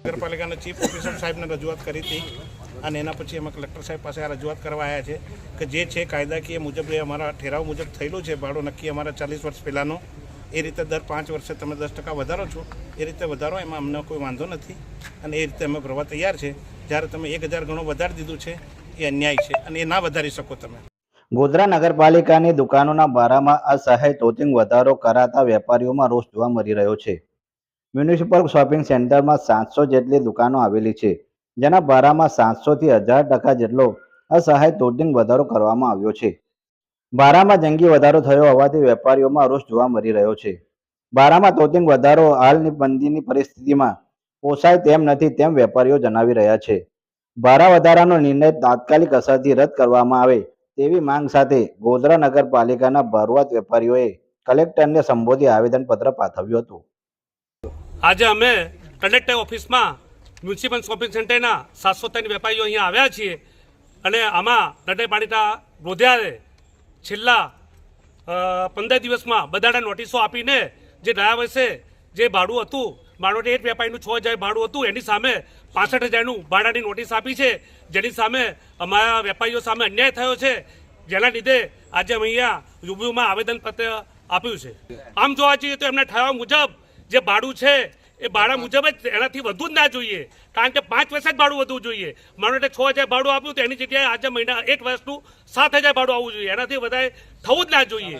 નગરપાલિકાના chief officer સાહેબને રજૂઆત કરી હતી અને એના પછી અમે કલેક્ટર સાહેબ પાસે આ રજૂઆત કરવા આવ્યા છે કે જે છે કાયદાકીય મુજબ એ અમારા ઠેરાવ મુજબ થયેલું છે ભાડું નક્કી અમારા 40 વર્ષ પહેલાંનો એ રીતે દર 5 વર્ષે તમે 10% વધારો છો એ રીતે વધારો એમાં અમને કોઈ વાંધો નથી અને એ રીતે અમે ભરવા તૈયાર છે. જ્યારે તમે 1000 ગણું વધારી દીધું છે એ અન્યાય છે અને એ ના વધારી શકો તમે. ગોધરા નગરપાલિકાની દુકાનોના ભાડામાં અસહાય તોતિંગ વધારો કરાતા વેપારીઓમાં રોષ જોવા મળી રહ્યો છે. મ્યુનિસિપલ શોપિંગ સેન્ટરમાં 700 જેટલી દુકાનો આવેલી છે, જેના ભાડામાં 700 થી 1000% જેટલો અસહાય તોતિંગ વધારો કરવામાં આવ્યો છે. ભાડામાં જંગી વધારો થયો હોવાથી વેપારીઓમાં રોષ જોવા મળી રહ્યો છે. ભાડામાં તોતિંગ વધારો હાલની મંદીની પરિસ્થિતિમાં પોસાય તેમ નથી તેમ વેપારીઓ જણાવી રહ્યા છે. ભાડા વધારાનો નિર્ણય તાત્કાલિક અસરથી રદ કરવામાં આવે તેવી માંગ સાથે ગોધરા નગરપાલિકાના ભરવાત વેપારીઓએ કલેક્ટરને સંબોધી આવેદનપત્ર પાઠવ્યું હતું. આજે અમે કલેક્ટર ઓફિસમાં મ્યુનિસિપલ શોપિંગ સેન્ટરના 703 વેપારીઓ અહીંયા આવ્યા છીએ અને આમાં નગરપાલિકા ગોધરાએ છેલ્લા 15 દિવસમાં બધાને નોટિસો આપીને જે ગયા વર્ષે જે ભાડું હતું માનો એક વેપારીનું 6000 ભાડું હતું એની સામે 65000નું ભાડાની નોટિસ આપી છે, જેની સામે અમારા વેપારીઓ સામે અન્યાય થયો છે, જેના લીધે આજે અમે અહીંયા રૂબરૂમાં આવેદનપત્ર આપ્યું છે. આમ જોવા જઈએ તો એમના ઠરાવ મુજબ જે ભાડું છે એ ભાડા મુજબ જ એનાથી વધુ જ ના જોઈએ, કારણ કે 5 વર્ષ જ ભાડું વધવું જોઈએ. માનો કે 6000 ભાડું આપ્યું તો એની જગ્યાએ આજે મહિના 1 વર્ષનું 7000 ભાડું આવવું જોઈએ, એનાથી વધારે થવું જ ના જોઈએ.